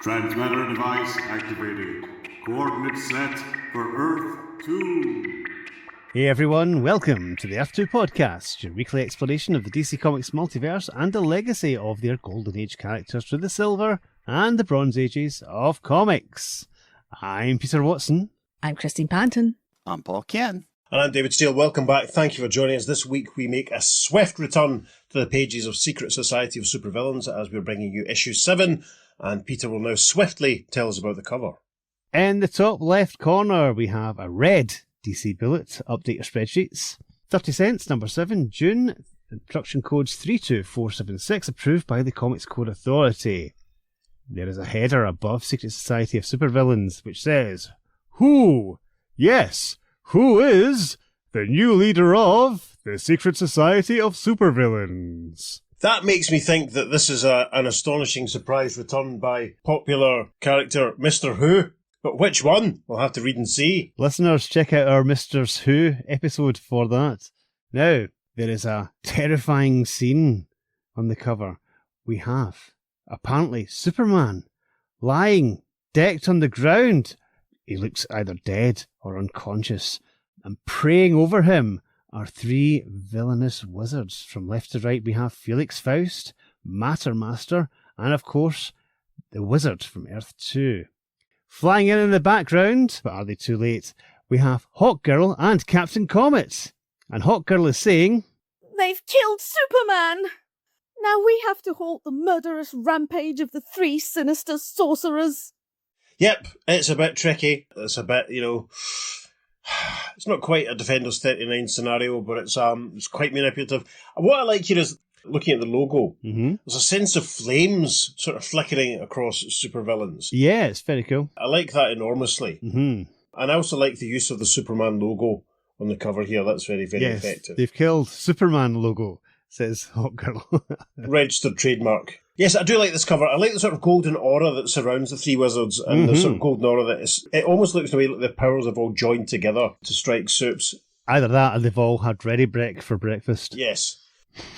Transmitter device activated. Coordinates set for Earth 2. Hey everyone, welcome to the Earth 2 podcast, your weekly exploration of the DC Comics multiverse and the legacy of their Golden Age characters through the Silver and the Bronze Ages of comics. I'm Peter Watson. I'm Christine Panton. I'm Paul Ken. And I'm David Steele. Welcome back. Thank you for joining us. This week we make a swift return to the pages of Secret Society of Super-Villians as we're bringing you issue 7, and Peter will now swiftly tell us about the cover. In the top left corner, we have a red DC Bullet. Update your spreadsheets. 30 cents, number 7, June. Production codes 32476, approved by the Comics Code Authority. There is a header above Secret Society of Super-Villians, which says, Who? Yes, who is the new leader of the Secret Society of Super-Villians? That makes me think that this is an astonishing surprise return by popular character Mr. Who. But which one? We'll have to read and see. Listeners, check out our Mr. Who episode for that. Now, there is a terrifying scene on the cover. We have, apparently, Superman lying, decked on the ground. He looks either dead or unconscious. And praying over him are 3 villainous wizards. From left to right, we have Felix Faust, Matter Master, and of course, the wizard from Earth 2. Flying in the background, but are they too late? We have Hawkgirl and Captain Comet. And Hawkgirl is saying, They've killed Superman! Now we have to halt the murderous rampage of the 3 sinister sorcerers. Yep, it's a bit tricky. It's a bit, it's not quite a Defenders 39 scenario, but it's quite manipulative. What I like here is, looking at the logo, there's a sense of flames sort of flickering across Super-Villians. Yeah, it's very cool. I like that enormously. Mm-hmm. And I also like the use of the Superman logo on the cover here. That's very, very Yes, effective. they've killed Superman logo, says Hawkgirl. Registered trademark. Yes, I do like this cover. I like the sort of golden aura that surrounds the 3 wizards, and the sort of golden aura it almost looks the way like the powers have all joined together to strike Supes. Either that or they've all had ready brek for breakfast. Yes.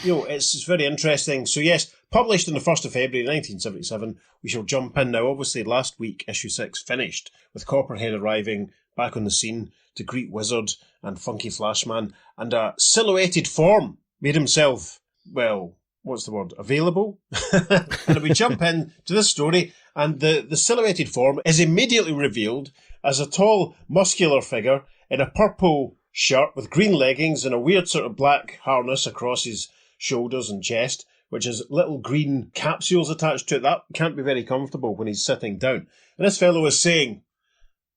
It's very interesting. So yes, published on the 1st of February 1977. We shall jump in now. Obviously, last week, issue 6 finished with Copperhead arriving back on the scene to greet Wizard and Funky Flashman, and a silhouetted form made himself, available? And we jump in to this story, and the silhouetted form is immediately revealed as a tall, muscular figure in a purple shirt with green leggings and a weird sort of black harness across his shoulders and chest, which has little green capsules attached to it. That can't be very comfortable when he's sitting down. And this fellow is saying,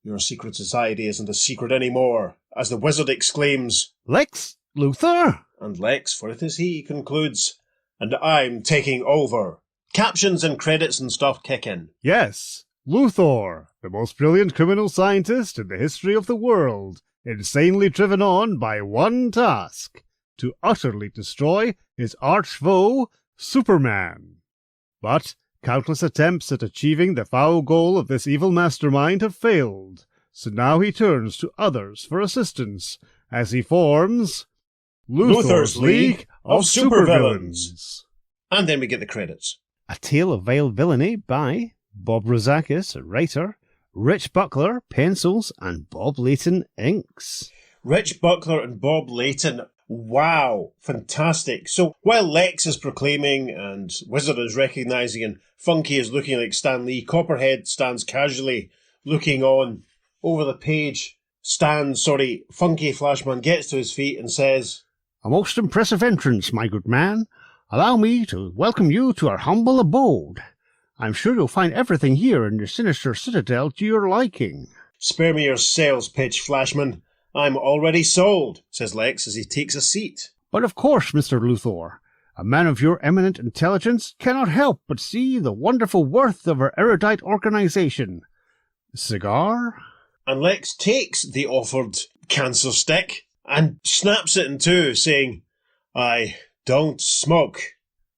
Your secret society isn't a secret anymore, as the wizard exclaims, Lex Luthor! And Lex, for it is he, concludes, And I'm taking over. Captions and credits and stuff kick in. Yes, Luthor, the most brilliant criminal scientist in the history of the world, insanely driven on by one task, to utterly destroy his arch-foe, Superman. But countless attempts at achieving the foul goal of this evil mastermind have failed, so now he turns to others for assistance, as he forms Luthor's League of Super-Villians. And then we get the credits. A Tale of Vile Villainy by Bob Rozakis, writer, Rich Buckler, pencils, and Bob Layton, inks. Rich Buckler and Bob Layton. Wow, fantastic. So while Lex is proclaiming and Wizard is recognising and Funky is looking like Stan Lee, Copperhead stands casually looking on. Over the page, Funky Flashman gets to his feet and says, A most impressive entrance, my good man. Allow me to welcome you to our humble abode. I'm sure you'll find everything here in your sinister citadel to your liking. Spare me your sales pitch, Flashman. I'm already sold, says Lex as he takes a seat. But of course, Mr. Luthor, a man of your eminent intelligence cannot help but see the wonderful worth of our erudite organization. Cigar? And Lex takes the offered cancer stick and snaps it in two, saying, I don't smoke.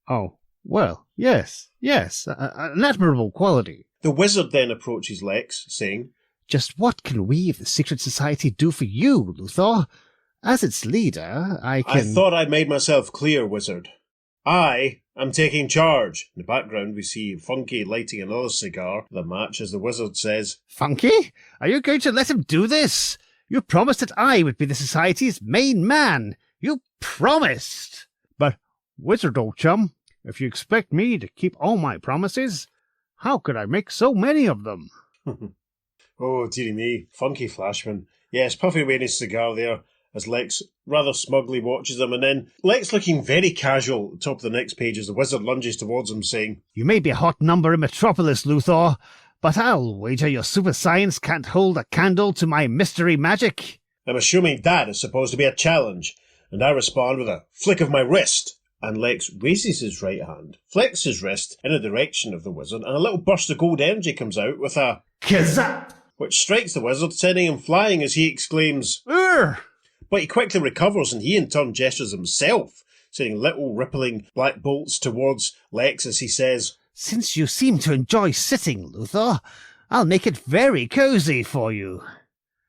Oh, well, yes, an admirable quality. The wizard then approaches Lex, saying, Just what can we of the Secret Society do for you, Luthor? As its leader, I thought I'd made myself clear, Wizard. I I'm taking charge. In the background, we see Funky lighting another cigar, the match, as the wizard says, Funky, are you going to let him do this? You promised that I would be the society's main man. You promised. But, wizard old chum, if you expect me to keep all my promises, how could I make so many of them? Oh, dearie me, Funky Flashman. Yes, puffing away in his cigar there, as Lex rather smugly watches him, and then Lex looking very casual at the top of the next page as the wizard lunges towards him, saying, You may be a hot number in Metropolis, Luthor, but I'll wager your super science can't hold a candle to my mystery magic. I'm assuming that is supposed to be a challenge, and I respond with a flick of my wrist. And Lex raises his right hand, flicks his wrist in the direction of the wizard, and a little burst of gold energy comes out with a Kazap! which strikes the wizard, sending him flying as he exclaims, Urgh! But he quickly recovers, and he in turn gestures himself, sending little rippling black bolts towards Lex as he says, Since you seem to enjoy sitting, Luthor, I'll make it very cosy for you.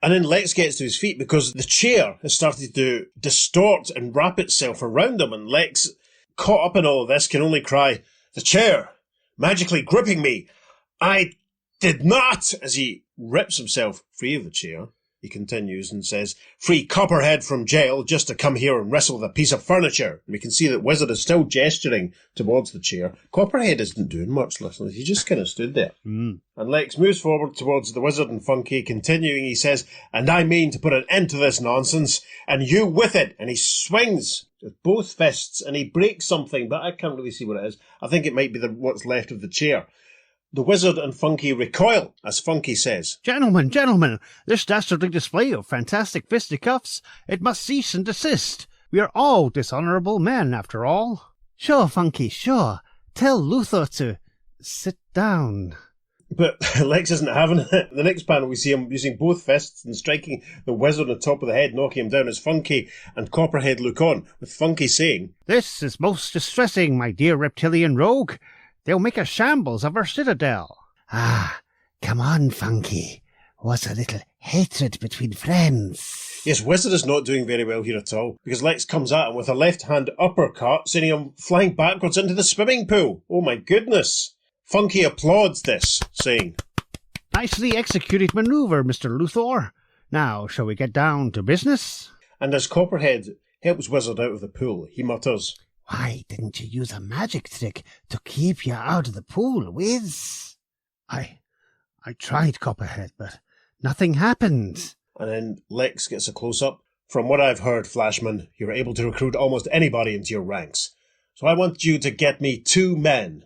And then Lex gets to his feet because the chair has started to distort and wrap itself around him, and Lex, caught up in all of this, can only cry, The chair! Magically gripping me! I did not! As he rips himself free of the chair, he continues and says, Free Copperhead from jail just to come here and wrestle with a piece of furniture. And we can see that Wizard is still gesturing towards the chair. Copperhead isn't doing much, listeners. He just kind of stood there. And Lex moves forward towards the Wizard and Funky, continuing, he says, And I mean to put an end to this nonsense, and you with it. And he swings with both fists, and he breaks something, but I can't really see what it is. I think it might be what's left of the chair. The Wizard and Funky recoil, as Funky says, Gentlemen, this dastardly display of fantastic fisticuffs, it must cease and desist. We are all dishonourable men, after all. Sure, Funky, sure. Tell Luthor to sit down. But Lex isn't having it. In the next panel, we see him using both fists and striking the Wizard on the top of the head, knocking him down as Funky and Copperhead look on, with Funky saying, This is most distressing, my dear reptilian rogue. They'll make a shambles of our citadel. Ah, come on, Funky. What's a little hatred between friends? Yes, Wizard is not doing very well here at all, because Lex comes at him with a left-hand uppercut, sending him flying backwards into the swimming pool. Oh my goodness. Funky applauds this, saying, Nicely executed manoeuvre, Mr. Luthor. Now, shall we get down to business? And as Copperhead helps Wizard out of the pool, he mutters, Why didn't you use a magic trick to keep you out of the pool, Wiz? I tried, Copperhead, but nothing happened. And then Lex gets a close-up. From what I've heard, Flashman, you're able to recruit almost anybody into your ranks. So I want you to get me 2 men.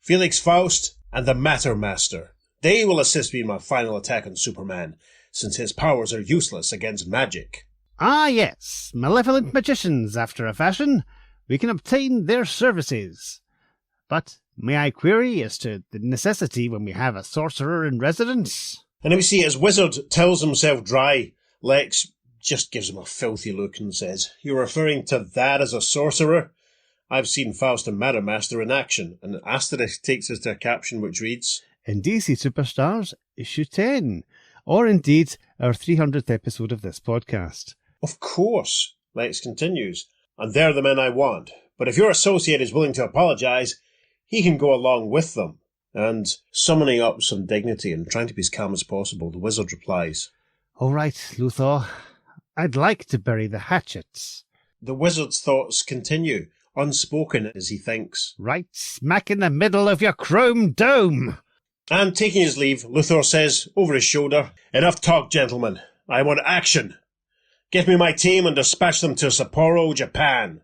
Felix Faust and the Matter Master. They will assist me in my final attack on Superman, since his powers are useless against magic. Ah, yes, malevolent magicians, after a fashion. We can obtain their services. But may I query as to the necessity when we have a sorcerer in residence? And then we see as Wizard tells himself dry, Lex just gives him a filthy look and says, You're referring to that as a sorcerer? I've seen Faust and Matter Master in action, and an asterisk takes us to a caption which reads, In DC Superstars, issue 10, or indeed our 300th episode of this podcast. Of course, Lex continues, and they're the men I want, but if your associate is willing to apologise, he can go along with them. And summoning up some dignity and trying to be as calm as possible, the Wizard replies, All right, Luthor, I'd like to bury the hatchets. The Wizard's thoughts continue, unspoken as he thinks. Right smack in the middle of your chrome dome. And taking his leave, Luthor says, over his shoulder, Enough talk, gentlemen. I want action. Get me my team and dispatch them to Sapporo, Japan.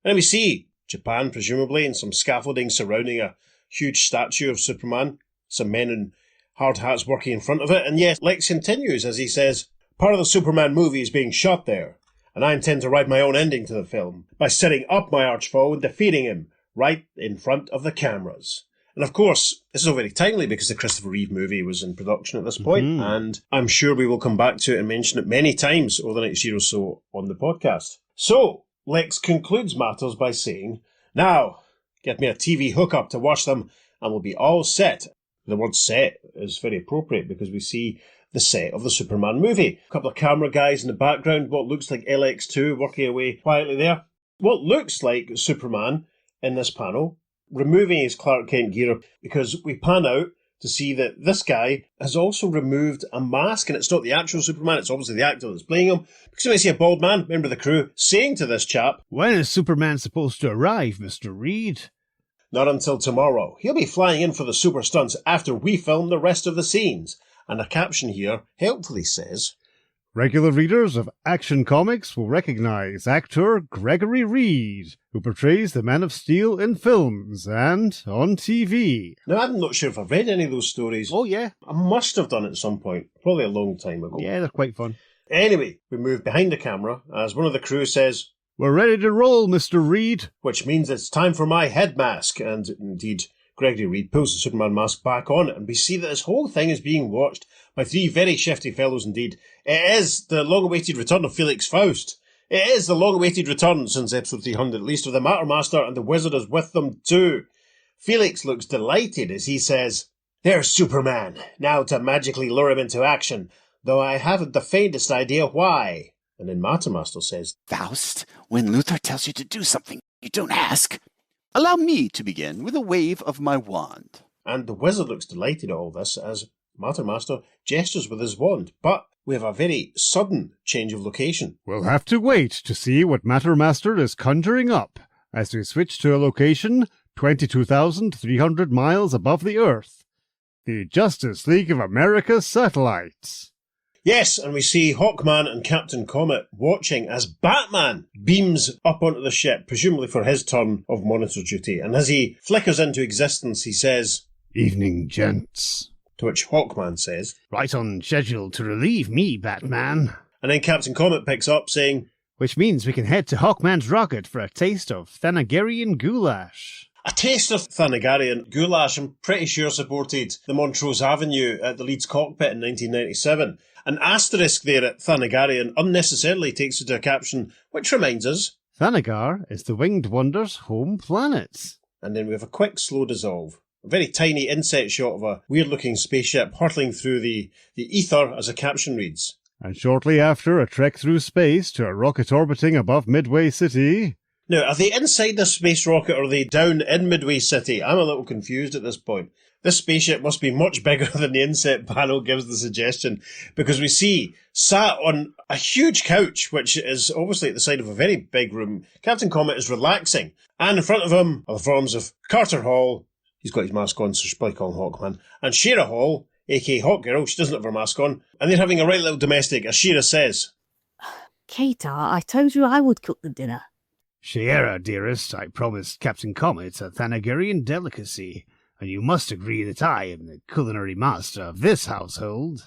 And we see Japan, presumably, and some scaffolding surrounding a huge statue of Superman. Some men in hard hats working in front of it. And yes, Lex continues as he says, Part of the Superman movie is being shot there, and I intend to write my own ending to the film by setting up my archfoe and defeating him right in front of the cameras. And of course, this is all very timely because the Christopher Reeve movie was in production at this point, and I'm sure we will come back to it and mention it many times over the next year or so on the podcast. So, Lex concludes matters by saying, Now, get me a TV hookup to watch them, and we'll be all set. The word set is very appropriate because we see the set of the Superman movie. A couple of camera guys in the background, what looks like LX2 working away quietly there. What looks like Superman in this panel removing his Clark Kent gear because we pan out to see that this guy has also removed a mask, and it's not the actual Superman, it's obviously the actor that's playing him. Because we see a bald man, member of the crew, saying to this chap, "When is Superman supposed to arrive, Mr. Reed?" "Not until tomorrow. He'll be flying in for the super stunts after we film the rest of the scenes." And a caption here helpfully says, Regular readers of Action Comics will recognize actor Gregory Reed, who portrays the Man of Steel in films and on TV. Now, I'm not sure if I've read any of those stories. Oh, yeah. I must have done it at some point, probably a long time ago. Yeah, they're quite fun. Anyway, we move behind the camera as one of the crew says, "We're ready to roll, Mr. Reed." which means it's time for my head mask. And indeed, Gregory Reed pulls the Superman mask back on, and we see that this whole thing is being watched by three very shifty fellows indeed. It is the long-awaited return of Felix Faust. It is the long-awaited return, since episode 300 at least, of the Matter Master, and the Wizard is with them too. Felix looks delighted as he says, "There's Superman, now to magically lure him into action, though I haven't the faintest idea why." And then Matter Master says, "Faust, when Luthor tells you to do something, you don't ask. Allow me to begin with a wave of my wand." and the Wizard looks delighted at all this as Matter Master gestures with his wand, but we have a very sudden change of location. We'll have to wait to see what Matter Master is conjuring up as we switch to a location 22,300 miles above the Earth. The Justice League of America satellites. Yes, and we see Hawkman and Captain Comet watching as Batman beams up onto the ship, presumably for his turn of monitor duty. And as he flickers into existence, he says, "Evening, gents." to which Hawkman says, "Right on schedule to relieve me, Batman." and then Captain Comet picks up saying, Which means we can head to Hawkman's rocket for a taste of Thanagarian goulash. a taste of Thanagarian goulash, I'm pretty sure supported the Montrose Avenue at the Leeds cockpit in 1997. An asterisk there at Thanagarian unnecessarily takes it to a caption, which reminds us. Thanagar is the Winged Wonder's home planet. And then we have a quick slow dissolve. A very tiny inset shot of a weird-looking spaceship hurtling through the ether as a caption reads. And shortly after, a trek through space to a rocket orbiting above Midway City. Now, are they inside the space rocket or are they down in Midway City? I'm a little confused at this point. This spaceship must be much bigger than the inset panel gives the suggestion, because we see, sat on a huge couch, which is obviously at the side of a very big room, Captain Comet is relaxing, and in front of him are the forms of Carter Hall, he's got his mask on, so she'll probably call him Hawkman, and Shira Hall, aka Hawkgirl, she doesn't have her mask on, and they're having a right little domestic, as Shira says. Katar, I told you I would cook the dinner. Shiera, dearest, I promised Captain Comet a Thanagarian delicacy, and you must agree that I am the culinary master of this household.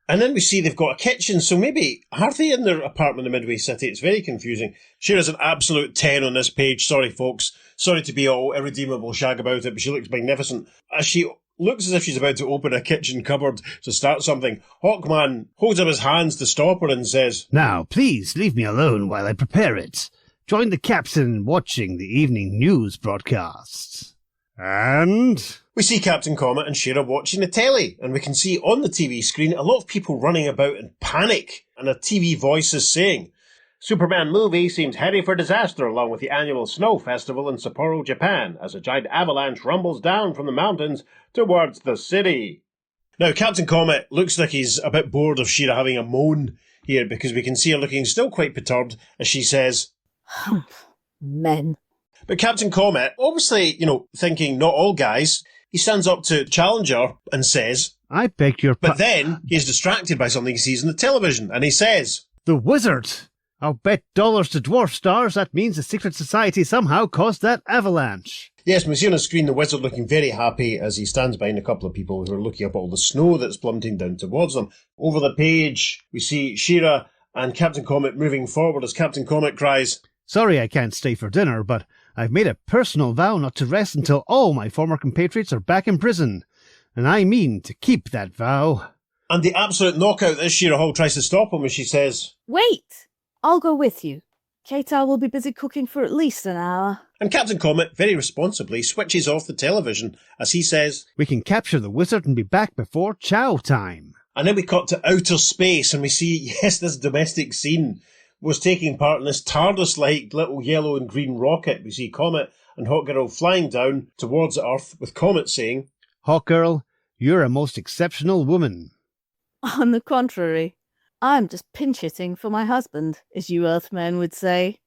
And then we see they've got a kitchen, so maybe, are they in their apartment in Midway City? It's very confusing. Shira's an absolute 10 on this page, sorry folks. Sorry to be all irredeemable shag about it, but she looks magnificent. As she looks as if she's about to open a kitchen cupboard to start something, Hawkman holds up his hands to stop her and says, "Now, please leave me alone while I prepare it. Join the captain in watching the evening news broadcasts." And we see Captain Comet and Shira watching the telly, and we can see on the TV screen a lot of people running about in panic, and a TV voice is saying, "Superman movie seems heading for disaster along with the annual snow festival in Sapporo, Japan, as a giant avalanche rumbles down from the mountains towards the city." Now, Captain Comet looks like he's a bit bored of Shira having a moan here, because we can see her looking still quite perturbed as she says, Men. but Captain Comet, obviously, thinking not all guys, he stands up to challenge her and says, "I beg your but then he's distracted by something he sees on the television, and he says, The wizard! I'll bet dollars to dwarf stars that means the secret society somehow caused that avalanche." yes, we see on the screen the wizard looking very happy as he stands behind a couple of people who are looking up at all the snow that's plummeting down towards them. Over the page, we see Shira and Captain Comet moving forward as Captain Comet cries, "Sorry I can't stay for dinner, but I've made a personal vow not to rest until all my former compatriots are back in prison, and I mean to keep that vow." and the absolute knockout is Shira Hall tries to stop him as she says, Wait! I'll go with you. Katar will be busy cooking for at least an hour. and Captain Comet very responsibly switches off the television as he says, "We can capture the wizard and be back before chow time." and then we cut to outer space and we see, yes, this domestic scene was taking part in this TARDIS-like little yellow and green rocket. We see Comet and Hawkgirl flying down towards the Earth with Comet saying, Hawkgirl, you're a most exceptional woman. On the contrary, I'm just pinch-hitting for my husband, as you Earthmen would say.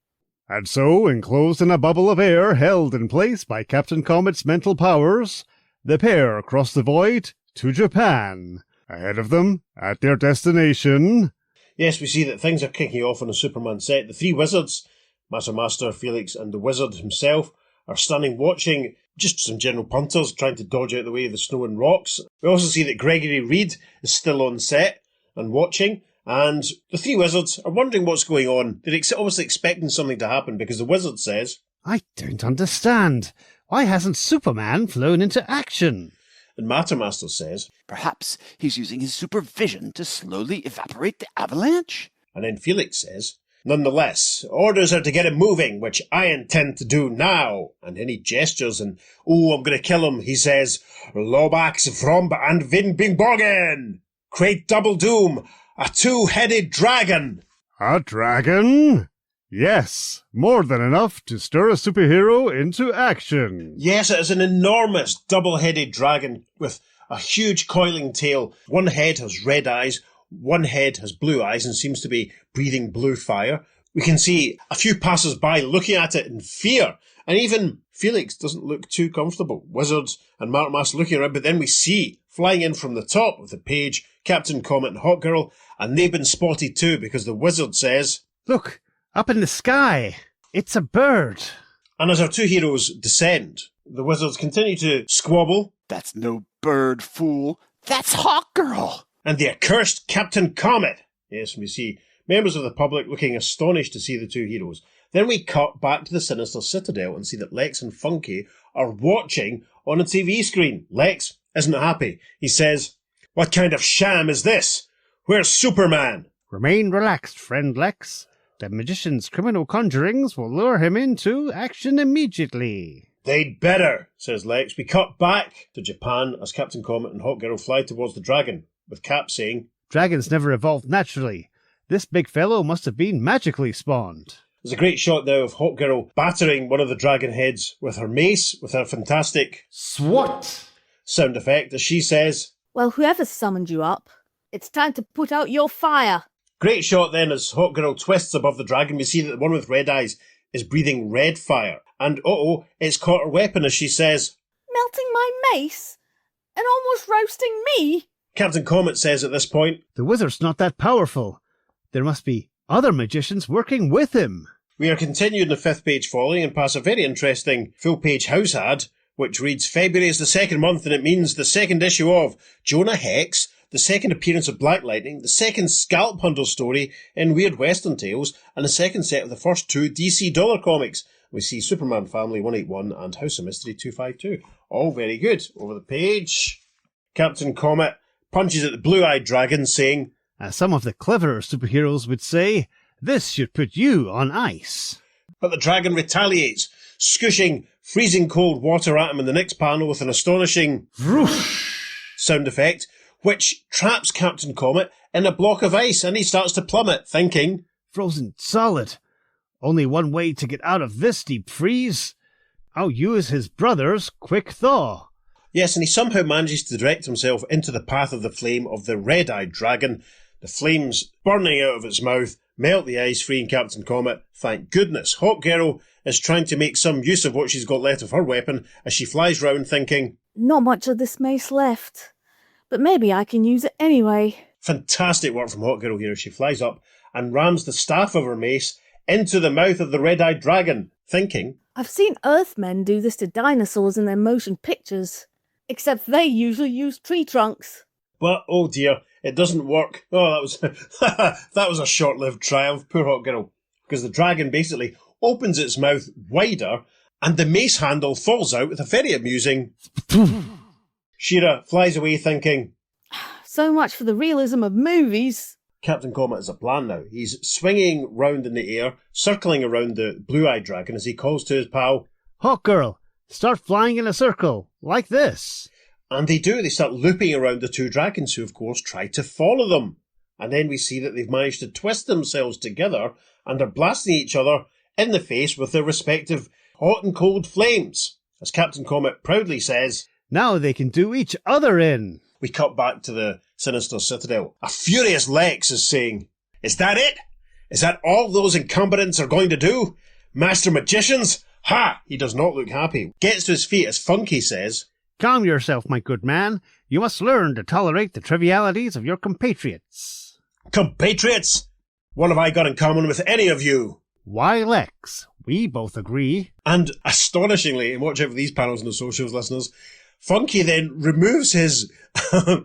And so, enclosed in a bubble of air held in place by Captain Comet's mental powers, the pair cross the void to Japan. Ahead of them, at their destination... Yes, we see that things are kicking off on the Superman set. The three wizards, Master, Felix, and the wizard himself, are standing watching just some general punters trying to dodge out the way of the snow and rocks. We also see that Gregory Reed is still on set and watching, and the three wizards are wondering what's going on. They're obviously expecting something to happen because the wizard says, I don't understand. Why hasn't Superman flown into action? and Matter Master says, Perhaps he's using his supervision to slowly evaporate the avalanche? and then Felix says, Nonetheless, orders are to get him moving, which I intend to do now. And then he gestures and, I'm going to kill him. He says, Lobax, Vromb, and Vinbingborgen! Create double doom, a two-headed dragon! A dragon? Yes, more than enough to stir a superhero into action. Yes, it is an enormous double-headed dragon with a huge coiling tail. One head has red eyes, one head has blue eyes and seems to be breathing blue fire. We can see a few passers-by looking at it in fear, and even Felix doesn't look too comfortable. Wizards and Matter Master looking around, but then we see, flying in from the top of the page, Captain Comet and Hawkgirl, and they've been spotted too because the wizard says, Look, up in the sky. It's a bird. and as our two heroes descend, the wizards continue to squabble, That's no bird, fool. That's Hawkgirl. and the accursed Captain Comet. Yes, we see members of the public looking astonished to see the two heroes. Then we cut back to the Sinister Citadel and see that Lex and Funky are watching on a TV screen. Lex isn't happy. He says, What kind of sham is this? Where's Superman? Remain relaxed, friend Lex. The magician's criminal conjurings will lure him into action immediately. They'd better, says Lex. We cut back to Japan as Captain Comet and Hawkgirl fly towards the dragon, with Cap saying, Dragons never evolved naturally. This big fellow must have been magically spawned. There's a great shot now of Hawkgirl battering one of the dragon heads with her mace, with her fantastic Swat! sound effect, as she says, Well, whoever summoned you up, it's time to put out your fire. Great shot then as Hawkgirl twists above the dragon. We see that the one with red eyes is breathing red fire. And it's caught her weapon as she says, Melting my mace? And almost roasting me? Captain Comet says at this point, The wizard's not that powerful. There must be other magicians working with him. We are continuing the fifth page following and pass a very interesting full-page house ad, which reads, February is the second month and it means the second issue of Jonah Hex, the second appearance of Black Lightning, the second Scalp Hunter story in Weird Western Tales, and the second set of the first two DC Dollar comics. We see Superman Family 181 and House of Mystery 252. All very good. Over the page, Captain Comet punches at the blue-eyed dragon, saying, As some of the cleverer superheroes would say, this should put you on ice. But the dragon retaliates, scooshing freezing cold water at him in the next panel with an astonishing Whoosh! sound effect, which traps Captain Comet in a block of ice, and he starts to plummet, thinking, Frozen solid. Only one way to get out of this deep freeze. I'll use his brother's quick thaw. Yes, and he somehow manages to direct himself into the path of the flame of the red-eyed dragon. The flames burning out of its mouth melt the ice, freeing Captain Comet. Thank goodness. Hawkgirl is trying to make some use of what she's got left of her weapon as she flies round thinking, Not much of this mace left, but maybe I can use it anyway. fantastic work from Hawkgirl here. She flies up and rams the staff of her mace into the mouth of the red-eyed dragon, thinking, I've seen Earthmen do this to dinosaurs in their motion pictures, except they usually use tree trunks. but oh dear, it doesn't work. Oh, that was that was a short-lived triumph. Poor Hawkgirl. Because the dragon basically opens its mouth wider and the mace handle falls out with a very amusing... She-Ra flies away thinking, So much for the realism of movies. Captain Comet has a plan now. He's swinging round in the air, circling around the blue-eyed dragon as he calls to his pal. Hawkgirl, start flying in a circle, like this. And they do. They start looping around the two dragons who, of course, try to follow them. And then we see that they've managed to twist themselves together and are blasting each other in the face with their respective hot and cold flames. As Captain Comet proudly says, Now they can do each other in. we cut back to the Sinister Citadel. A furious Lex is saying, "Is that it? Is that all those incompetents are going to do? Master magicians? Ha!" He does not look happy. Gets to his feet as Funky says, Calm yourself, my good man. You must learn to tolerate the trivialities of your compatriots. "Compatriots? What have I got in common with any of you?" Why, Lex, we both agree. And astonishingly, and watch out for these panels in the socials, listeners, Funky then removes his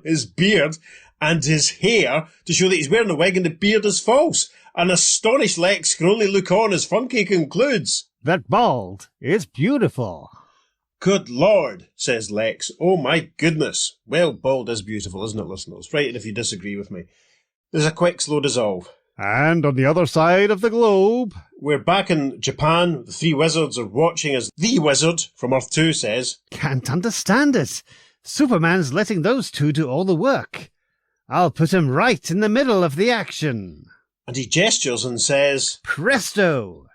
his beard and his hair to show that he's wearing a wig and the beard is false. An astonished Lex can only look on as Funky concludes. That bald is beautiful. "Good Lord," says Lex. "Oh my goodness." Well, bald is beautiful, isn't it, listeners? Right, and if you disagree with me. There's a quick, slow dissolve. And on the other side of the globe... We're back in Japan. The three wizards are watching as the wizard from Earth 2 says, Can't understand it. Superman's letting those two do all the work. I'll put him right in the middle of the action. and he gestures and says, Presto!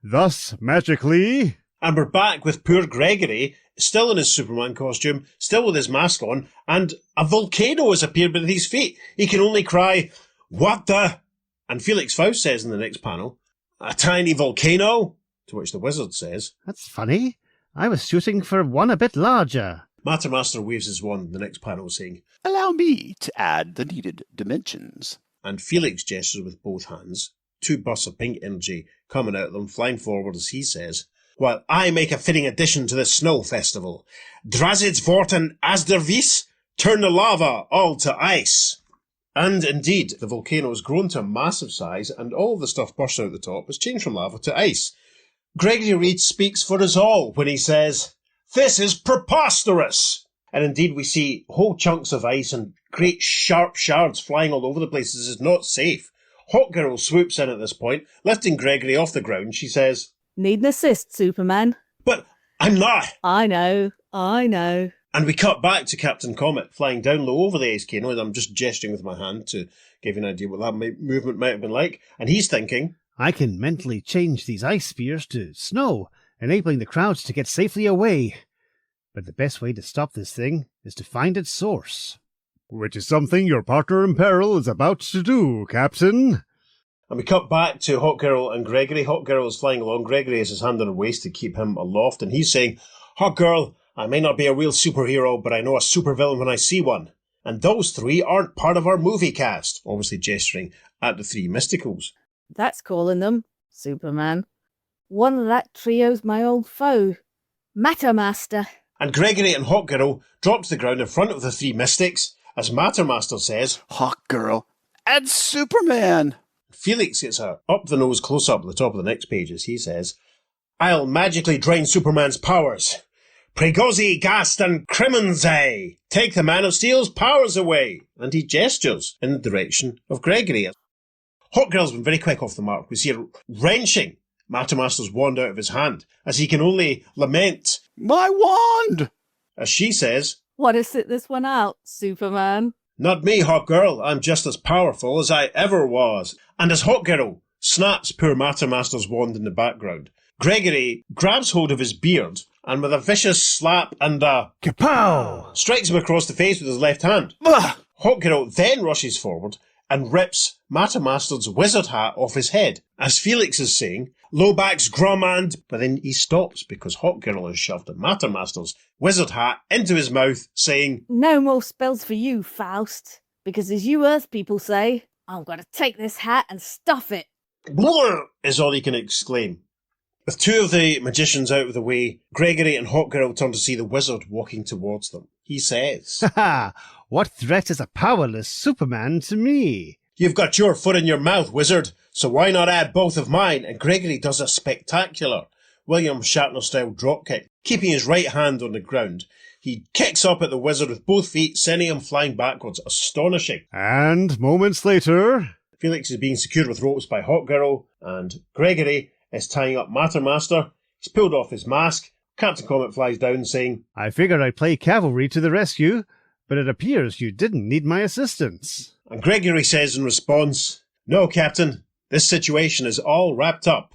Thus, magically... And we're back with poor Gregory, still in his Superman costume, still with his mask on, and a volcano has appeared beneath his feet. He can only cry, "What the?" And Felix Faust says in the next panel, "A tiny volcano?" To which the wizard says, That's funny. I was shooting for one a bit larger. Matter Master waves his wand in the next panel saying, Allow me to add the needed dimensions. and Felix gestures with both hands, two bursts of pink energy coming out of them, flying forward as he says, "While I make a fitting addition to this snow festival, Drazid's Vorten Asdervis, turn the lava all to ice." And indeed, the volcano has grown to a massive size, and all the stuff bursting out the top has changed from lava to ice. Gregory Reed speaks for us all when he says, "This is preposterous!" And indeed, we see whole chunks of ice and great sharp shards flying all over the place. This is not safe. Hawkgirl swoops in at this point, lifting Gregory off the ground. She says, Need an assist, Superman. "But I'm not!" I know. And we cut back to Captain Comet flying down low over the ice cano, and I'm just gesturing with my hand to give you an idea what that movement might have been like. And he's thinking, I can mentally change these ice spheres to snow, enabling the crowds to get safely away. But the best way to stop this thing is to find its source. Which is something your partner in peril is about to do, Captain. and we cut back to Hawkgirl and Gregory. Hawkgirl is flying along. Gregory has his hand on her waist to keep him aloft, and he's saying, "Hawkgirl, I may not be a real superhero, but I know a supervillain when I see one. And those three aren't part of our movie cast," obviously gesturing at the three mysticals. That's calling them Superman. One of that trio's my old foe, Matter Master. And Gregory and Hawkgirl drop to the ground in front of the three mystics, as Matter Master says, Hawkgirl and Superman. Felix gets a up-the-nose close-up at the top of the next page as he says, "I'll magically drain Superman's powers. Pregozi, Gast, and Crimenze! Take the Man of Steel's powers away!" And he gestures in the direction of Gregory. Hawkgirl's been very quick off the mark. We see her wrenching Matter Master's wand out of his hand, as he can only lament, My wand! as she says, Want to sit this one out, Superman? "Not me, Hawkgirl. I'm just as powerful as I ever was." And as Hawkgirl snaps poor Matter Master's wand in the background, Gregory grabs hold of his beard and with a vicious slap and a Kapow! strikes him across the face with his left hand. Ugh. Hawkgirl then rushes forward and rips Matter Master's wizard hat off his head, as Felix is saying, "Lobax Gromand," but then he stops because Hawkgirl has shoved Matter Master's wizard hat into his mouth, saying, No more spells for you, Faust. Because as you Earth people say, I'm going to take this hat and stuff it. "Blur!" is all he can exclaim. With two of the magicians out of the way, Gregory and Hawkgirl turn to see the wizard walking towards them. He says, Ha ha! What threat is a powerless Superman to me? "You've got your foot in your mouth, wizard, so why not add both of mine?" And Gregory does a spectacular William Shatner-style dropkick. Keeping his right hand on the ground, he kicks up at the wizard with both feet, sending him flying backwards. Astonishing. And moments later... Felix is being secured with ropes by Hawkgirl, and Gregory is tying up Matter Master. He's pulled off his mask. Captain Comet flies down, saying, I figured I'd play cavalry to the rescue, but it appears you didn't need my assistance. and Gregory says in response, "No, Captain, this situation is all wrapped up."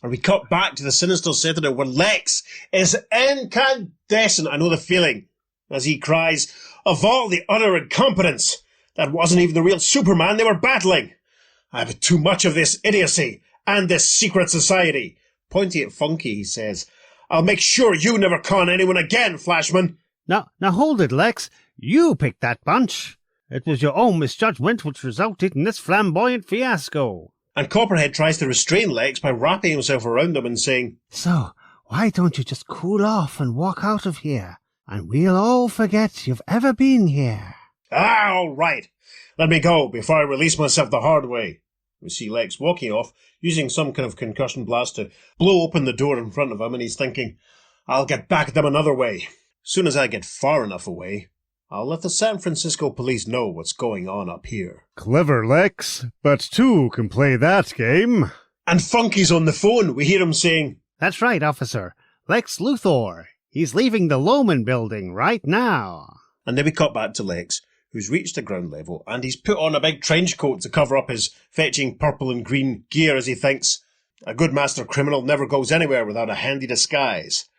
And we cut back to the Sinister Citadel where Lex is incandescent. I know the feeling as he cries, "Of all the utter incompetence! That wasn't even the real Superman they were battling! I've had too much of this idiocy and this secret society." Pointing at Funky, he says, "I'll make sure you never con anyone again, Flashman." Now hold it, Lex. You picked that bunch. It was your own misjudgment which resulted in this flamboyant fiasco. And Copperhead tries to restrain Lex by wrapping himself around him and saying, So, why don't you just cool off and walk out of here, and we'll all forget you've ever been here? All right. Let me go before I release myself the hard way. We see Lex walking off, using some kind of concussion blast to blow open the door in front of him, and he's thinking, I'll get back at them another way. Soon as I get far enough away, I'll let the San Francisco police know what's going on up here. Clever, Lex, but two can play that game. And Funky's on the phone. We hear him saying, That's right, officer. Lex Luthor. He's leaving the Loman building right now. And then we cut back to Lex, who's reached the ground level, and he's put on a big trench coat to cover up his fetching purple and green gear as he thinks, a good master criminal never goes anywhere without a handy disguise.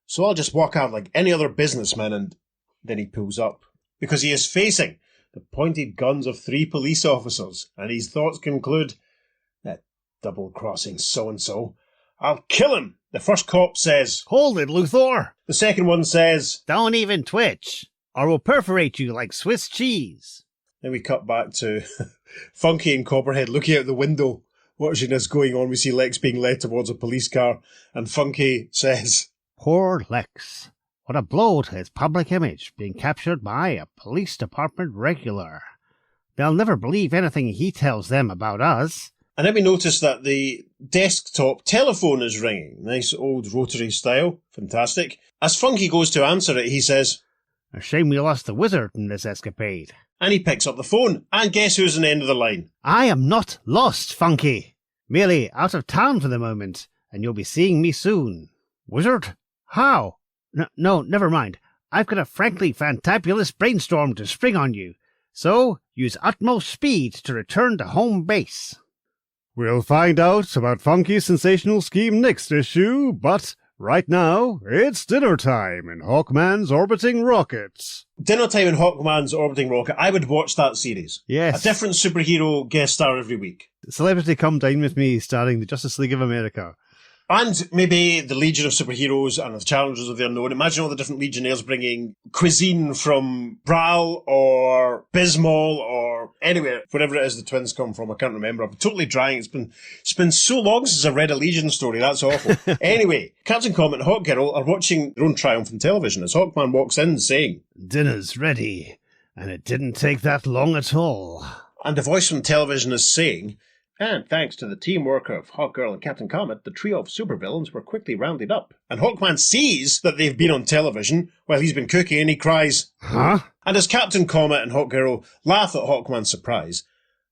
So I'll just walk out like any other businessman, and then he pulls up, because he is facing the pointed guns of 3 police officers, and his thoughts conclude, that double-crossing so-and-so, I'll kill him. The first cop says, Hold it, Luthor. The second one says, Don't even twitch, or we'll perforate you like Swiss cheese. Then we cut back to Funky and Copperhead looking out the window, watching this going on. We see Lex being led towards a police car, and Funky says, Poor Lex. What a blow to his public image, being captured by a police department regular. They'll never believe anything he tells them about us. And then we notice that the desktop telephone is ringing. Nice old rotary style. Fantastic. As Funky goes to answer it, he says, A shame we lost the wizard in this escapade. And he picks up the phone. And guess who's on the end of the line? I am not lost, Funky. Merely out of town for the moment, and you'll be seeing me soon. Wizard? How? No, never mind. I've got a frankly fantabulous brainstorm to spring on you, so use utmost speed to return to home base. We'll find out about Funky's sensational scheme next issue, but right now, it's dinner time in Hawkman's orbiting rocket. Dinner time in Hawkman's orbiting rocket. I would watch that series. Yes. A different superhero guest star every week. Celebrity Come Dine With Me starring the Justice League of America. And maybe the Legion of Superheroes and the Challengers of the Unknown. Imagine all the different Legionnaires bringing cuisine from Bral or Bismol or anywhere, wherever it is the twins come from. I can't remember. I'm totally drying. It's been so long since I read a Legion story. That's awful. Anyway, Captain Comet and Hawkgirl are watching their own triumph on television as Hawkman walks in saying, Dinner's ready, and it didn't take that long at all. And the voice from television is saying, and thanks to the teamwork of Hawkgirl and Captain Comet, the trio of supervillains were quickly rounded up. And Hawkman sees that they've been on television while he's been cooking, and he cries, Huh? And as Captain Comet and Hawkgirl laugh at Hawkman's surprise,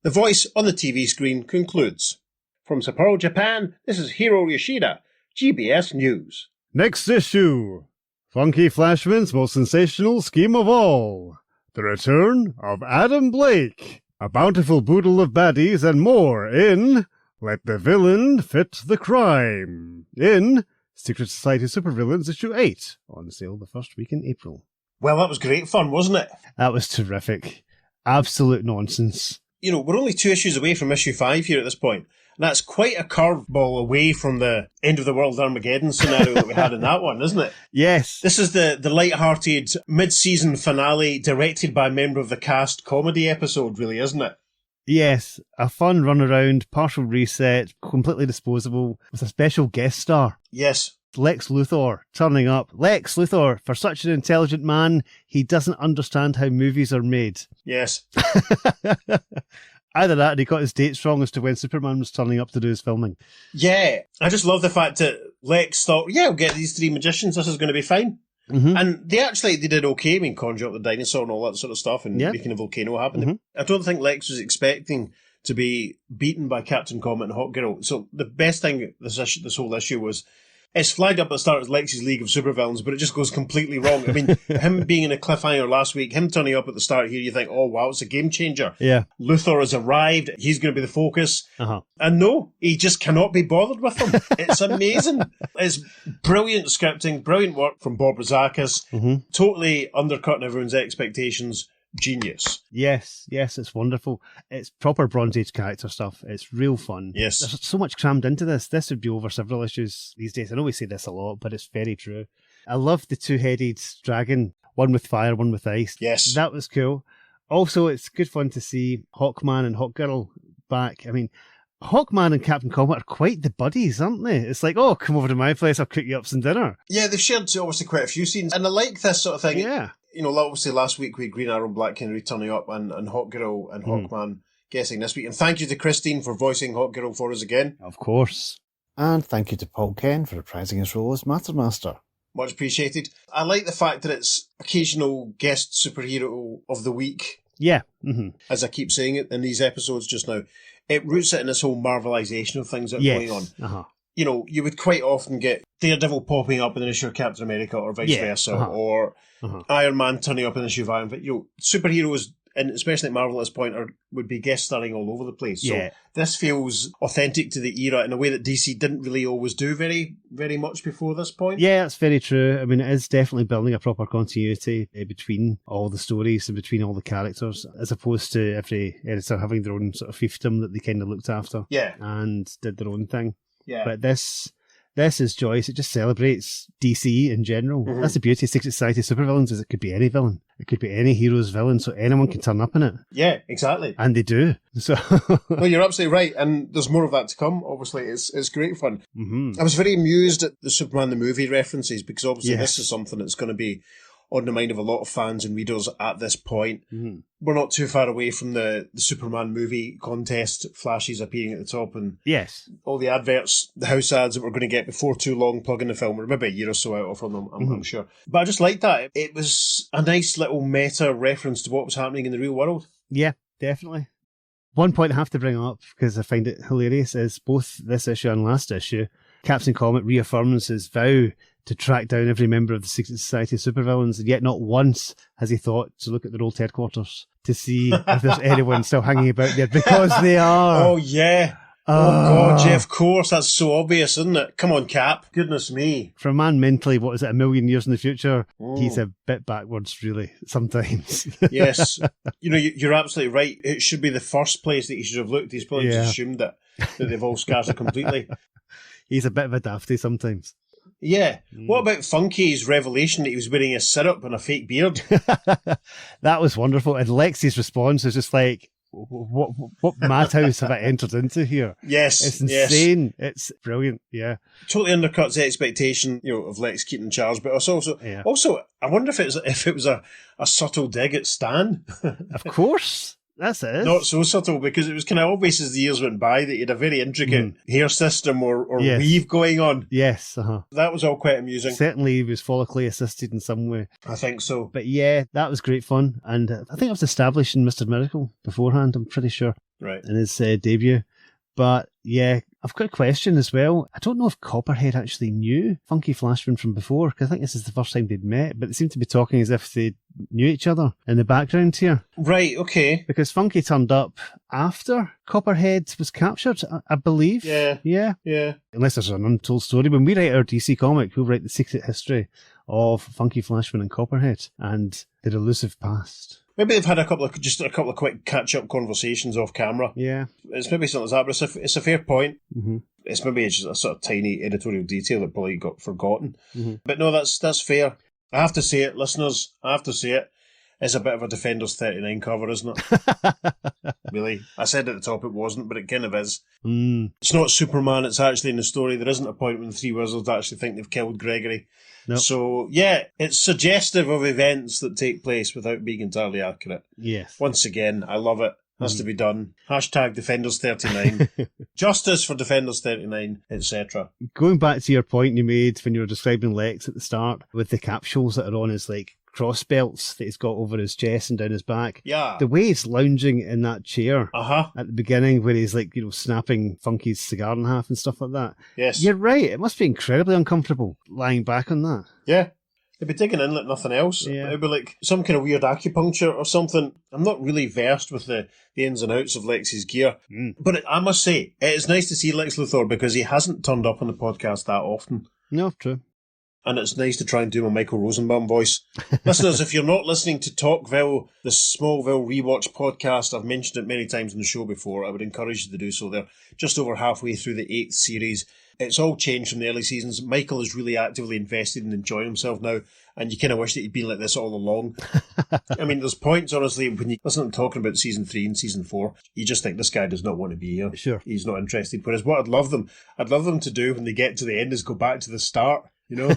the voice on the TV screen concludes, From Sapporo, Japan, this is Hiro Yoshida, GBS News. Next issue, Funky Flashman's most sensational scheme of all, the return of Adam Blake. A bountiful boodle of baddies and more in Let the Villain Fit the Crime in Secret Society Super-Villains issue 8, on sale the first week in April. Well, that was great fun, wasn't it? That was terrific. Absolute nonsense. You know, we're only 2 issues away from issue 5 here at this point. And that's quite a curveball away from the end of the world Armageddon scenario that we had in that one, isn't it? Yes. This is the light-hearted mid-season finale directed by a member of the cast comedy episode, really, isn't it? Yes. A fun runaround, partial reset, completely disposable, with a special guest star. Yes. Lex Luthor turning up. Lex Luthor, for such an intelligent man, he doesn't understand how movies are made. Yes. Either that, or he got his dates wrong as to when Superman was turning up to do his filming. Yeah. I just love the fact that Lex thought, yeah, we'll get these 3 magicians, this is going to be fine. Mm-hmm. And they did okay. I mean, conjure up the dinosaur and all that sort of stuff and making a volcano happen. Mm-hmm. I don't think Lex was expecting to be beaten by Captain Comet and Hawkgirl. So the best thing this whole issue was It's flagged up at the start as Lex's League of Supervillains, but it just goes completely wrong. I mean, him being in a cliffhanger last week, him turning up at the start here, you think, oh wow, it's a game changer. Yeah. Luthor has arrived, he's going to be the focus. Uh-huh. And no, he just cannot be bothered with them. It's amazing. It's brilliant scripting, brilliant work from Bob Rozakis, totally undercutting everyone's expectations. Genius. Yes, it's wonderful. It's proper Bronze Age character stuff. It's real fun. Yes. There's so much crammed into this. This would be over several issues these days. I know we say this a lot, but it's very true. I love the two-headed dragon, one with fire, one with ice. Yes. That was cool. Also, it's good fun to see Hawkman and Hawkgirl back. I mean, Hawkman and Captain Comet are quite the buddies, aren't they? It's like, oh, come over to my place, I'll cook you up some dinner. Yeah, they've shared obviously quite a few scenes, and I like this sort of thing. Yeah. You know, obviously last week we had Green Arrow and Black Canary turning up and Hawkgirl and Hawkman guessing this week. And thank you to Christine for voicing Hawkgirl for us again. Of course. And thank you to Paul Ken for reprising his role as Matter Master. Much appreciated. I like the fact that it's occasional guest superhero of the week. Yeah. As I keep saying it in these episodes just now. It roots it in this whole Marvelisation of things that are going on. Uh-huh. You know, you would quite often get Daredevil popping up in an issue of Captain America or vice versa, or Iron Man turning up in an issue of Iron Man. You know, superheroes, and especially at Marvel at this point, would be guest starring all over the place. Yeah. So this feels authentic to the era in a way that DC didn't really always do very, very much before this point. Yeah, that's very true. I mean, it is definitely building a proper continuity between all the stories and between all the characters, as opposed to every editor having their own sort of fiefdom that they kind of looked after. Yeah. And did their own thing. Yeah. But this is Joyce. It just celebrates DC in general. That's the beauty of Secret Society Supervillains, is it could be any villain. It could be any hero's villain, so anyone can turn up in it. Yeah, exactly. And they do. So no, you're absolutely right. And there's more of that to come, obviously. It's great fun. I was very amused at the Superman the movie references, because obviously this is something that's going to be on the mind of a lot of fans and readers at this point. We're not too far away from the Superman movie contest flashes appearing at the top, and all the adverts, the house ads that we're going to get before too long plugging the film. We're maybe a year or so out from them, I'm sure. But I just liked that. It was a nice little meta reference to what was happening in the real world. Yeah, definitely. One point I have to bring up, because I find it hilarious, is both this issue and last issue, Captain Comet reaffirms his vow to track down every member of the Secret Society of Supervillains, and yet not once has he thought to look at their old headquarters to see if there's anyone still hanging about there, because they are. Oh, yeah. Oh, God, yeah, of course. That's so obvious, isn't it? Come on, Cap. Goodness me. For a man mentally, what is it, 1,000,000 years in the future, he's a bit backwards, really, sometimes. Yes. You know, you're absolutely right. It should be the first place that he should have looked. He's probably just assumed that they've all scattered completely. He's a bit of a dafty sometimes. Yeah. What about Funky's revelation that he was wearing a syrup and a fake beard? That was wonderful. And Lexi's response was just like, what madhouse have I entered into here? Yes. It's insane. It's brilliant. Yeah. Totally undercuts the expectation, of Lex keeping in charge. But also, I wonder if it was a subtle dig at Stan. Of course. That's it. Not so subtle, because it was kind of obvious as the years went by that he had a very intricate hair system or weave going on. Yes. That was all quite amusing. Certainly he was follically assisted in some way. I think so. But yeah, that was great fun. And I think it was established in Mr. Miracle beforehand, I'm pretty sure. Right. In his debut. But yeah, I've got a question as well. I don't know if Copperhead actually knew Funky Flashman from before, because I think this is the first time they'd met, but they seem to be talking as if they knew each other in the background here. Right, okay. Because Funky turned up after Copperhead was captured, I believe. Yeah. Unless there's an untold story. When we write our DC comic, we'll write the secret history of Funky Flashman and Copperhead and their elusive past. Maybe they've had a couple of quick catch-up conversations off camera. Yeah. It's maybe something like that, but it's a fair point. It's maybe just a sort of tiny editorial detail that probably got forgotten. But no, that's fair. I have to say it, listeners. I have to say it. It's a bit of a Defenders 39 cover, isn't it? Really. I said at the top it wasn't, but it kind of is. It's not Superman, it's actually in the story. There isn't a point when the three wizards actually think they've killed Gregory. Nope. So, yeah, it's suggestive of events that take place without being entirely accurate. Yes. Once again, I love it. Has to be done. Hashtag Defenders 39. Justice for Defenders 39, etc. Going back to your point you made when you were describing Lex at the start with the capsules that are on his cross belts that he's got over his chest and down his back. Yeah. The way he's lounging in that chair Uh-huh. at the beginning where he's like, snapping Funky's cigar in half and stuff like that. Yes. You're right. It must be incredibly uncomfortable lying back on that. Yeah. They'd be digging in like nothing else. Yeah. It'd be like some kind of weird acupuncture or something. I'm not really versed with the ins and outs of Lex's gear. But I must say, it is nice to see Lex Luthor because he hasn't turned up on the podcast that often. No, true. And it's nice to try and do my Michael Rosenbaum voice. Listeners, if you're not listening to Talkville, the Smallville Rewatch podcast, I've mentioned it many times in the show before. I would encourage you to do so. They're just over halfway through the 8th series. It's all changed from the early seasons. Michael is really actively invested and enjoying himself now, and you kind of wish that he'd been like this all along. I mean, there's points, honestly, when you listen to them talking about season 3 and season 4, you just think this guy does not want to be here. Sure. He's not interested. Whereas what I'd love them to do when they get to the end is go back to the start, you know?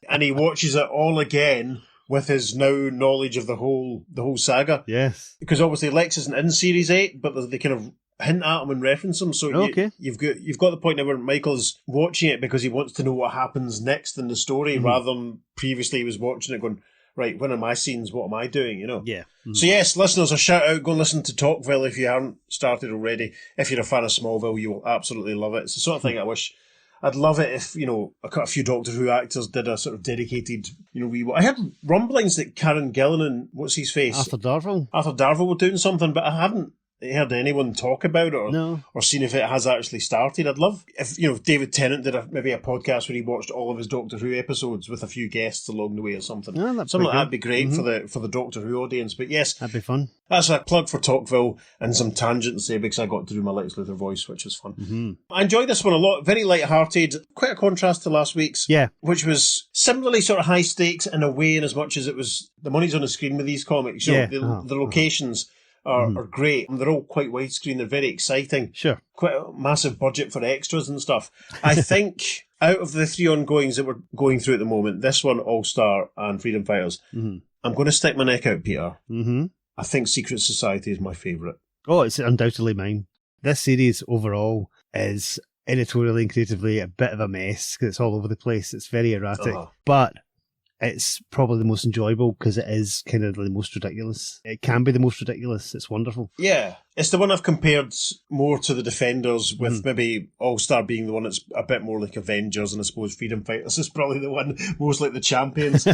And he watches it all again with his now knowledge of the whole saga. Yes. Because obviously Lex isn't in series 8, but they kind of hint at him and reference him. So Okay. you've got the point now where Michael's watching it because he wants to know what happens next in the story, rather than previously he was watching it going, right, when are my scenes? What am I doing? You know? Yeah. So yes, listeners, a shout out. Go and listen to Talkville if you haven't started already. If you're a fan of Smallville, you will absolutely love it. It's the sort of thing I'd love it if, a few Doctor Who actors did a sort of dedicated, rewatch. I heard rumblings that Karen Gillan and what's his face? Arthur Darvill were doing something, but I haven't heard anyone talk about it or seen if it has actually started. I'd love if David Tennant did maybe a podcast where he watched all of his Doctor Who episodes with a few guests along the way or something. Yeah, something like that'd be great for the Doctor Who audience. But yes, that'd be fun. That's a plug for Talkville and some tangents there because I got to do my Lex Luthor voice, which was fun. I enjoyed this one a lot. Very light-hearted, quite a contrast to last week's. Yeah. Which was similarly sort of high stakes in a way, in as much as it was the money's on the screen with these comics. The locations are great. And they're all quite widescreen. They're very exciting. Sure. Quite a massive budget for extras and stuff. I think out of the 3 ongoings that we're going through at the moment, this one, All-Star and Freedom Fighters, I'm going to stick my neck out, Peter. I think Secret Society is my favourite. Oh, it's undoubtedly mine. This series overall is editorially and creatively a bit of a mess because it's all over the place. It's very erratic. But it's probably the most enjoyable because it is kind of the most ridiculous. It can be the most ridiculous. It's wonderful. Yeah. It's the one I've compared more to the Defenders, with maybe All-Star being the one that's a bit more like Avengers, and I suppose Freedom Fighters is probably the one most like the Champions.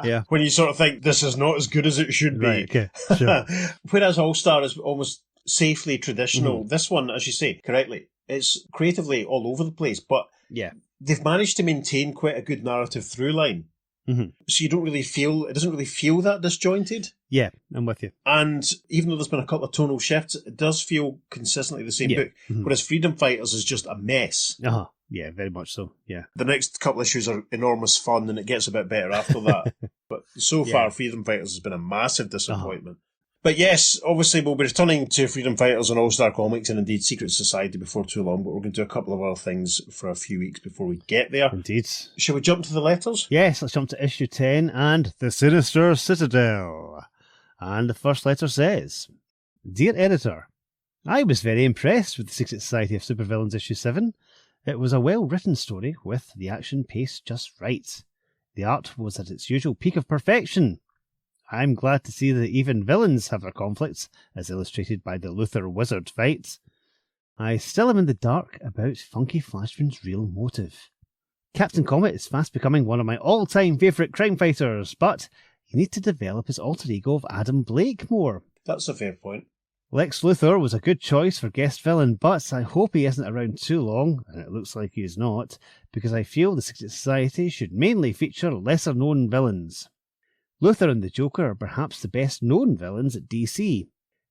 Yeah. When you sort of think this is not as good as it should be. Right, okay, sure. Whereas All-Star is almost safely traditional. This one, as you say correctly, it's creatively all over the place, but they've managed to maintain quite a good narrative through line. So you don't really feel, it doesn't really feel that disjointed. Yeah, I'm with you. And even though there's been a couple of tonal shifts, it does feel consistently the same book. Whereas Freedom Fighters is just a mess. Yeah, very much so. Yeah. The next couple of issues are enormous fun, and it gets a bit better after that. But so far, Freedom Fighters has been a massive disappointment. But yes, obviously we'll be returning to Freedom Fighters and All-Star Comics and indeed Secret Society before too long, but we're going to do a couple of other things for a few weeks before we get there. Indeed. Shall we jump to the letters? Yes, let's jump to issue 10 and The Sinister Citadel. And the first letter says, Dear Editor, I was very impressed with the Secret Society of Super-Villains issue 7. It was a well-written story with the action paced just right. The art was at its usual peak of perfection. I'm glad to see that even villains have their conflicts, as illustrated by the Luthor wizard fight. I still am in the dark about Funky Flashman's real motive. Captain Comet is fast becoming one of my all-time favourite crime fighters, but you need to develop his alter ego of Adam Blake more. That's a fair point. Lex Luthor was a good choice for guest villain, but I hope he isn't around too long, and it looks like he is not, because I feel the Secret Society should mainly feature lesser-known villains. Luthor and the Joker are perhaps the best-known villains at DC.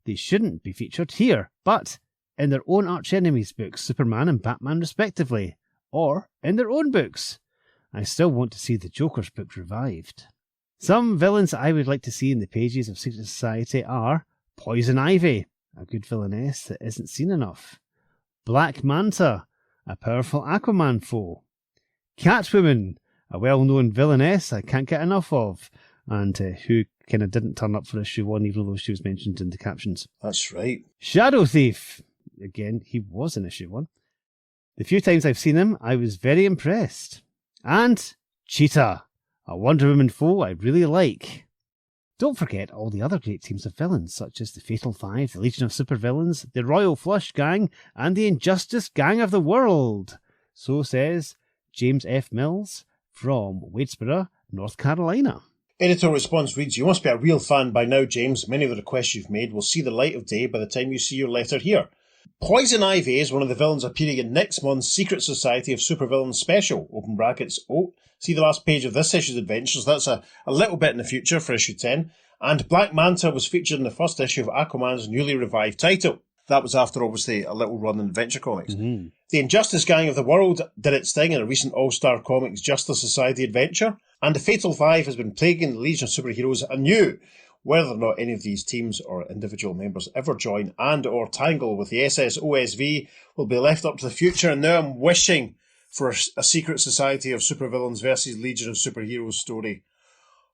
They shouldn't be featured here, but in their own arch-enemies books, Superman and Batman respectively, or in their own books. I still want to see the Joker's book revived. Some villains I would like to see in the pages of Secret Society are Poison Ivy, a good villainess that isn't seen enough. Black Manta, a powerful Aquaman foe. Catwoman, a well-known villainess I can't get enough of, and who kind of didn't turn up for issue 1 even though she was mentioned in the captions. That's right. Shadow Thief, again, he was in issue 1. The few times I've seen him, I was very impressed. And Cheetah, a Wonder Woman foe I really like. Don't forget all the other great teams of villains, such as the Fatal Five, the Legion of Super-Villains, the Royal Flush Gang, and the Injustice Gang of the World. So says James F. Mills from Wadesboro, North Carolina. Editorial response reads, "You must be a real fan by now, James. Many of the requests you've made will see the light of day by the time you see your letter here. Poison Ivy is one of the villains appearing in next month's Secret Society of Super-Villains special, open brackets, see the last page of this issue's adventures. That's a little bit in the future for issue 10. And Black Manta was featured in the first issue of Aquaman's newly revived title. That was after, obviously, a little run in Adventure Comics. Mm-hmm. The Injustice Gang of the World did its thing in a recent All-Star Comics Justice Society adventure. And the Fatal Five has been plaguing the Legion of Superheroes anew. Whether or not any of these teams or individual members ever join and or tangle with the SSOSV will be left up to the future. And now I'm wishing for a Secret Society of Supervillains versus Legion of Superheroes story.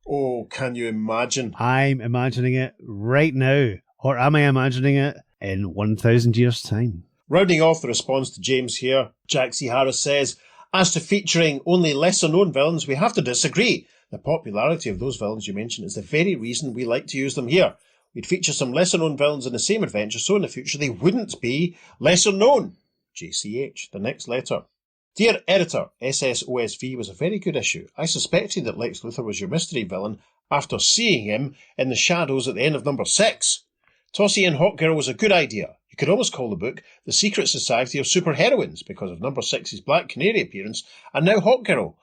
Oh, can you imagine? I'm imagining it right now. Or am I imagining it in 1,000 years' time? Rounding off the response to James here, Jack C. Harris says, "As to featuring only lesser-known villains, we have to disagree. The popularity of those villains you mentioned is the very reason we like to use them here. We'd feature some lesser-known villains in the same adventure, so in the future they wouldn't be lesser-known. JCH." The next letter. "Dear Editor, SSOSV was a very good issue. I suspected that Lex Luthor was your mystery villain after seeing him in the shadows at the end of number 6. Tossing in Hawkgirl was a good idea. You could almost call the book The Secret Society of Superheroines because of number 6's Black Canary appearance and now Hawkgirl.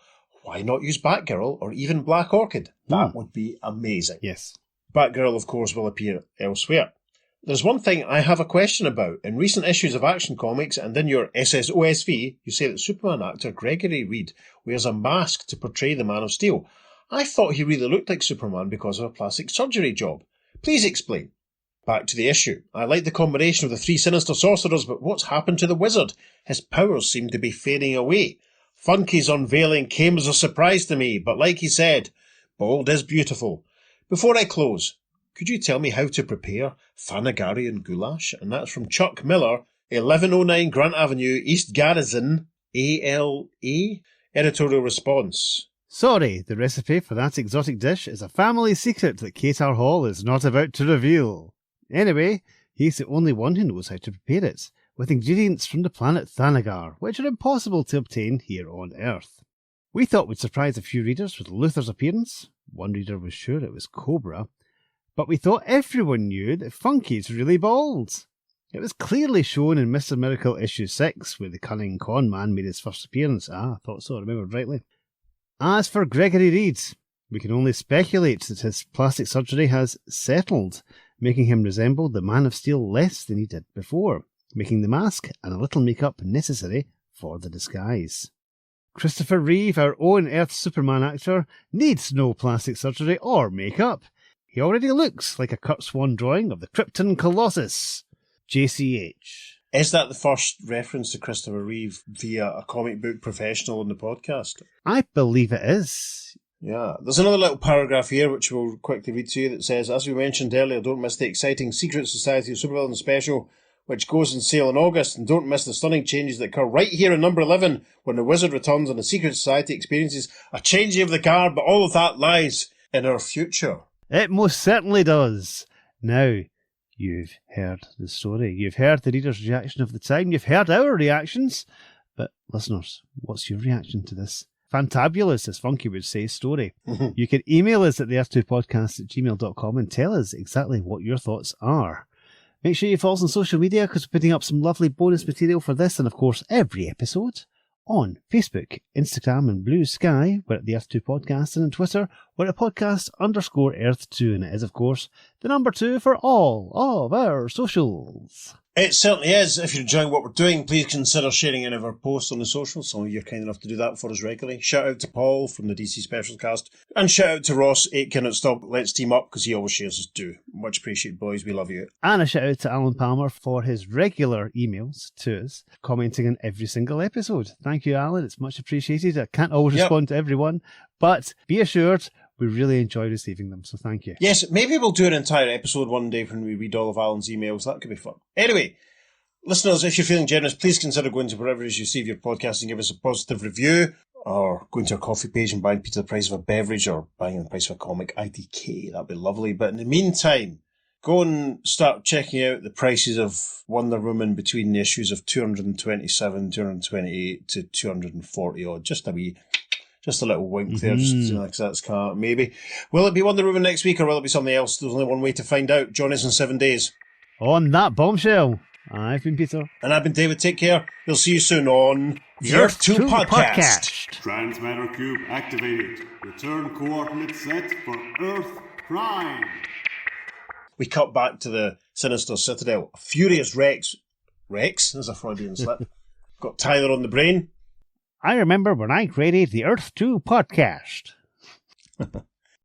Why not use Batgirl or even Black Orchid? That would be amazing." Yes. Batgirl, of course, will appear elsewhere. "There's one thing I have a question about. In recent issues of Action Comics and in your SSOSV, you say that Superman actor Gregory Reed wears a mask to portray the Man of Steel. I thought he really looked like Superman because of a plastic surgery job. Please explain." Back to the issue. "I like the combination of the three sinister sorcerers, but what's happened to the wizard? His powers seem to be fading away. Funky's unveiling came as a surprise to me, but like he said, bold is beautiful. Before I close, could you tell me how to prepare Thanagarian goulash?" And that's from Chuck Miller, 1109 Grant Avenue, East Garrison, ALA. Editorial response. "Sorry, the recipe for that exotic dish is a family secret that Katar Hall is not about to reveal. Anyway, he's the only one who knows how to prepare it, with ingredients from the planet Thanagar, which are impossible to obtain here on Earth. We thought we'd surprise a few readers with Luthor's appearance. One reader was sure it was Cobra. But we thought everyone knew that Funky's really bald. It was clearly shown in Mr. Miracle issue 6, where the cunning con man made his first appearance. I thought so, I remembered rightly. As for Gregory Reed, we can only speculate that his plastic surgery has settled, making him resemble the Man of Steel less than he did before, making the mask and a little makeup necessary for the disguise. Christopher Reeve, our own Earth Superman actor, needs no plastic surgery or makeup. He already looks like a Kurt Swan drawing of the Krypton Colossus. JCH. Is that the first reference to Christopher Reeve via a comic book professional on the podcast? I believe it is. Yeah. There's another little paragraph here which we'll quickly read to you that says, "As we mentioned earlier, don't miss the exciting Secret Society of Supervillains special, which goes on sale in August, and don't miss the stunning changes that occur right here in number 11 when the Wizard returns and the Secret Society experiences a changing of the guard, but all of that lies in our future." It most certainly does. Now, you've heard the story. You've heard the reader's reaction of the time. You've heard our reactions. But listeners, what's your reaction to this fantabulous, as Funky would say, story? You can email us at theearth2podcast@gmail.com and tell us exactly what your thoughts are. Make sure you follow us on social media because we're putting up some lovely bonus material for this and, of course, every episode. On Facebook, Instagram and Blue Sky, we're at the Earth 2 Podcast, and on Twitter, we're at podcast_Earth2, and it is, of course, the number 2 for all of our socials. It certainly is. If you're enjoying what we're doing, please consider sharing any of our posts on the socials. Some of you are kind enough to do that for us regularly. Shout out to Paul from the DC Specialcast. And shout out to Ross Aitken at Stop Let's Team Up, because he always shares us too. Much appreciated, boys. We love you. And a shout out to Alan Palmer for his regular emails to us, commenting on every single episode. Thank you, Alan. It's much appreciated. I can't always respond to everyone, but be assured, we really enjoy receiving them, so thank you. Yes, maybe we'll do an entire episode one day when we read all of Alan's emails. That could be fun. Anyway, listeners, if you're feeling generous, please consider going to wherever it is you receive your podcast and give us a positive review. or going to our coffee page and buying Peter the price of a beverage, or buying the price of a comic, IDK. That'd be lovely. But in the meantime, go and start checking out the prices of Wonder Woman between the issues of 227, 228 to 240 odd. Just a little wink there, just like that's car, maybe. Will it be Wonder Woman next week, or will it be something else? There's only one way to find out. Join us in 7 days. On that bombshell, I've been Peter. And I've been David. Take care. We'll see you soon on the Earth 2 podcast. Transmatter Cube activated. Return coordinates set for Earth Prime. We cut back to the Sinister Citadel. A furious Rex. There's a Freudian slip. Got Tyler on the brain. I remember when I created the Earth 2 podcast.